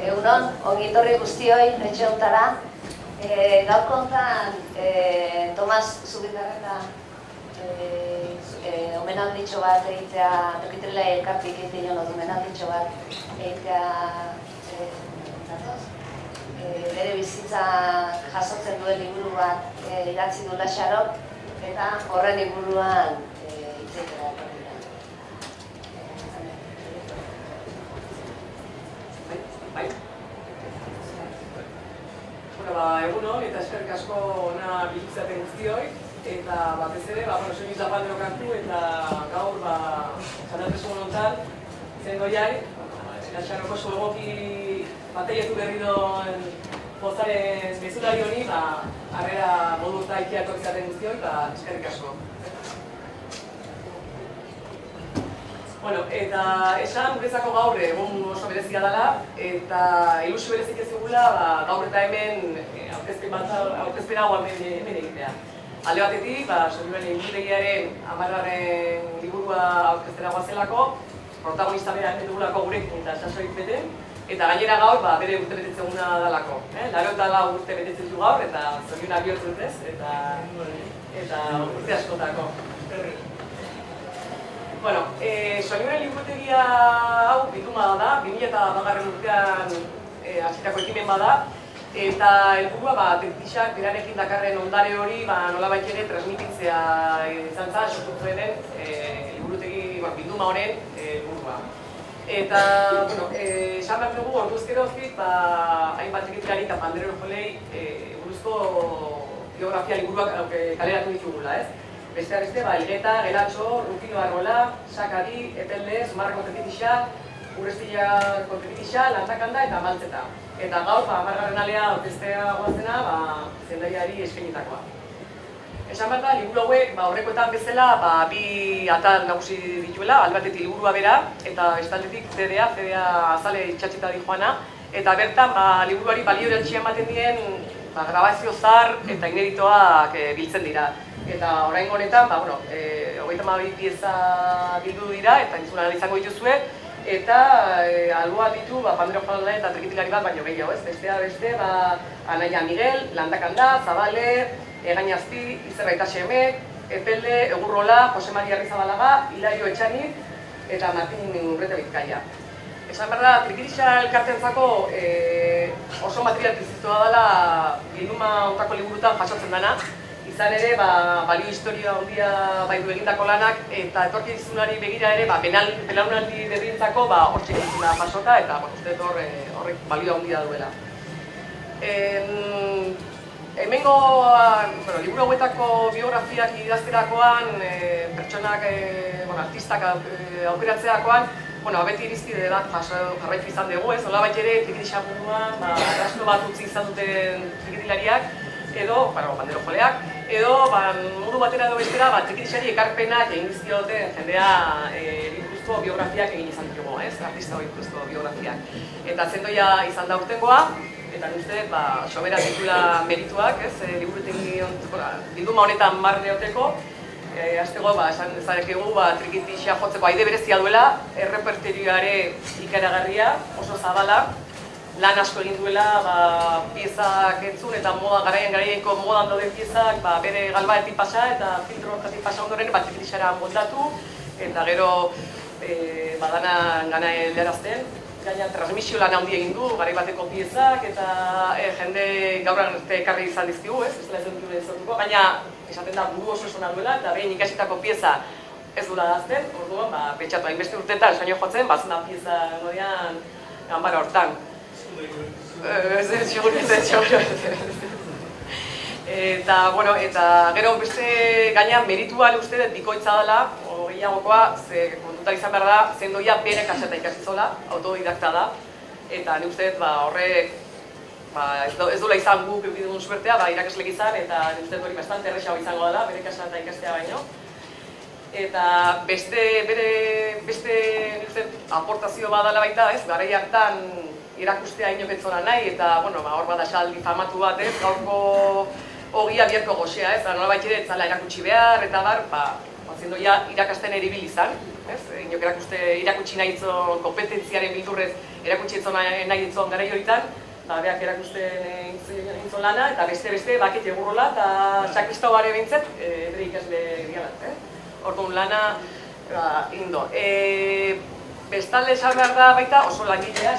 Egunon, ongi etorri guztioi etxe hontara. Gaurko hontan Tomas Zubidarreta omenalditxo bat egitea, Tokitrela elkartik egiten joan omenalditxo bat egitea bere bizitza jasotzen duen liburu bat idatzi du Laxarok, eta horren liburuan hitzeitera dira. Egunon, eta eskerrik asko ona biltzaten guztioi, eta batez ere, soinu zapaldero kantu, eta gaur, txandatezu honotan, zen goiai, Laxaroko zuegoki bateietu berri doen pozaren bezulari honi, harrera modu eta ikiako izaten guztioi, eta eskerrik asko. Eta esan guretzako gaur egun oso berezia dela, eta ilusio berezik ez dugula gaur eta hemen aurkezpen hau hemen egitea. Alde batetik, Soinuren liburutegiaren 10. liburua aurkeztera goazelako, protagonista bera hemen dugulako gurekin eta sasoik beten, eta gainera gaur bere urte betetzen eguna dalako. 84 urte betetzen du gaur, eta Soinunak bihurtzen ez, eta urte askotako. Soinuren liburutegia hau bilduma da, 2008 urtean hasitako ekimen bada, eta helburua Teknixak berarekin dakarren ondare hori nolabait ere transmititzea izan zen sortu zuenen liburutegi bilduma honen helburua. Eta, esan behar dugu, orduz geroztik, hainbat egiturari eta Pandrero Jolei buruzko biografia liburuak kaleratu ditugula, ez? Besteak beste, Elgeta, Gelatxo, Rufino Arrola, Sakari, Epelde, Zumarra Kontepitixa, Urrestilla Kontepitixa, Lantakanda eta Maltzeta. Eta gaur, 10. alea aurkeztea goazena, zendaiari eskainitakoa. Esan bat da, liburu hauek, horrekoetan bezala, bi atal nagusi dituela, albatetik liburua bera, eta bestaldetik CDA azale itxatxeta di joana, eta bertan, liburuari balio eratxia ematen dien grabazio zahar eta ineditoak biltzen dira. Eta oraingo honetan, 32 pieza bildu dira eta entzun ahal izango dituzue. Eta alboan ditu Pandero Jolale eta trikitilari bat baino gehiago, ez? Bestea beste, Anaia Miguel, Landakanda, Zabale, Egañazti, Izerbaita Xemek, Epelde, Egurrola, Jose Maria Arrizabalaga, Hilario Etxani eta Martin Urrete Bizkaia. Esan behar da, Trikitixa elkarteentzako oso material piztua dela bilduma hontako liburutan jasotzen dena. Izan ere, balio historia handia baitu egindako lanak eta etorkizunari begira ere, belaunaldi berrientzako hortxe egiten jasota eta uste dut horrek balio handia duela. Hemengo liburu hauetako biografiak idazterakoan, pertsonak, artistak aukeratzeakoan, beti irizpide bat jarraitu izan dugu, ez? Nolabait ere, Trikitixa munduan, arrasto bat utzi izan duten trikitilariak, edo, bandero joleak, edo, modu batera edo bestera, Trikitixari ekarpenak egin dizkioten jendea buruzko biografiak egin izan ditugu, ez? Artista hori buruzko biografiak. Eta zendoia izan da urtengoa, eta uste, sobera titula merituak, ez? Bilduma honetan marre hoteko, hasteko, esan dezakegu, Trikitixa jotzeko aide berezia duela, errepertorioare ikaragarria, oso zabala, lan asko egin duela piezak entzun eta garaienko modan dauden piezak bere galbaetik pasa eta filtro hortatik pasa ondoren Trikitixara moldatu eta gero dana gana heldarazten. Gaina transmisio lan handi egin du, garai bateko piezak eta jende gaur arte ekarri izan dizkigu, ez dela ez dut sortuko, gaina esaten da buru oso esona duela eta behin ikasitako pieza ez duela dazten, orduan pentsatu hainbeste urteetan soño jotzen, bazena pieza nodian ganbara hortan. Eta gero beste gainean merituan uste dut bikoitza dela, gehiagokoa, ze kontutan izan behar da, zendoia bere kaseta ikasizola, autodidakta da, eta ni uste dut horrek ez duela izan guk eukidun suertea, irakaslek izan, eta ni uste dut hori bastante errexago izango dela, bere kaseta ikastea baino. Eta beste aportazio badala baita, ez, garai hartan erakustea inoketzona nahi, eta hor bada saldi famatu bat, ez, gaurko ogia bierko gozea, ez, nolabait ere etzala erakutsi behar, eta zendoia irakasten eribil izan, ez, inok irakutsi nahi itzon kompetentziaren bildurrez erakutsi nahi itzon garai horitan, beak erakusten intzon lana, eta beste Baket Egurrola eta Sakristau bare behintzet, bere ikasle gialat, orduan lana, indo. Bestalde esan behar da baita oso langilea,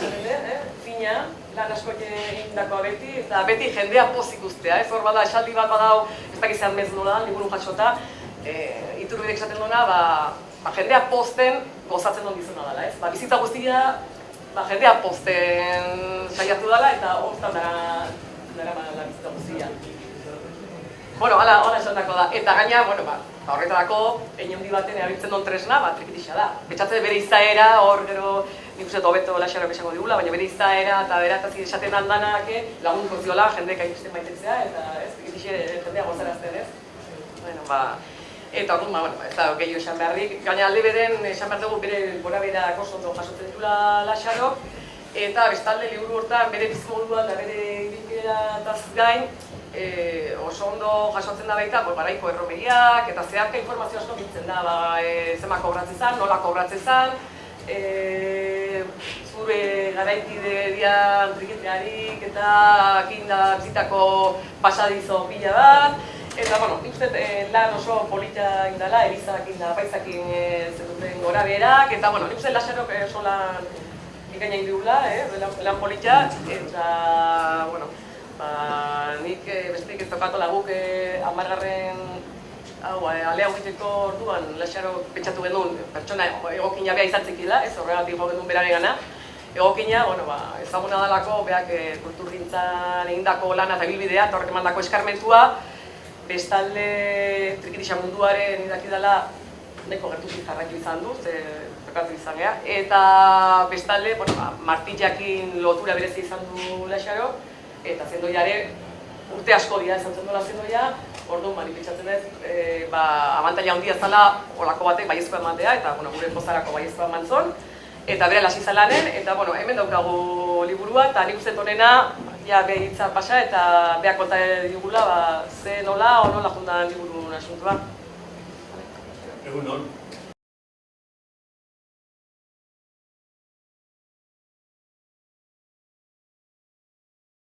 fina, lan asko egindakoa beti, eta beti jendea pozik ustea, ez hor bada esaldi bat badau, ez dakizan mez nola, liburu jasota, Iturbidek esaten duena, jendea posten gozatzen duen gizuna dela, ez? Bizitza guztia, jendea posten saiatu dela eta hortan dara bizitza guztia. Hala esatako da, eta gaina, horretarako, handi baten erabiltzen duen tresna, Trikitixa da. Betxatzen bere izaera, hor gero, nik uste Hobeto Laxarok esango digula, baina bere izaera eta berataz esaten aldanak lagunduko ziola, jendeek hainbeste maitetzea, eta Trikitixe jendea gozarazten, ez? Eta orduan, ez da gehiago esan beharrik, gaina alde beren esan behar dugu bere gorabeherak oso ondo jasotzen ditula Laxarok, eta bestalde liburu hortan bere bizimodua eta bere ibilbideaz gain oso ondo jasotzen da baita, garaiko erromeriak eta zeharka informazio asko biltzen da, zema kobratzen zan, nola kobratzen zan, zure garaikide dian trikitearik eta kinda bizitako pasadizo pila bat. Eta, nik uste lan oso polita indala, erizakin da paizakin zetuten gora beherak, eta, nik uste Laxarok oso lan ikaina indugula, lan polita, eta, nik besteik ez tokatola guk 10. Alea egiteko orduan Laxarok pentsatu genuen pertsona egokina beha izan zekila, ez horregatik jo genuen berare gana. Egokina, ezaguna dalako, beak kulturgintzan egindako lana eta bilbidea, eta horrek emandako eskarmentua, bestalde Trikitixa munduaren idakidala neko gertuzik jarraitu izan du, tokatu izan geha. Eta bestalde, Martillakin lotura berezi izan du Laxarok, eta zendoiare urte asko dira izan zendola zendoia, orduan manipetxatzen ez, abantaila handia zala olako batek baiezkoa ematea, eta gure pozarako baiezkoa eman zon, eta bere lasi zalanen, eta hemen daukagu liburua, eta nik uste honena ja beha hitza pasa eta beha konta digula, ze nola o nola jundan liburun asuntua. Egun hon.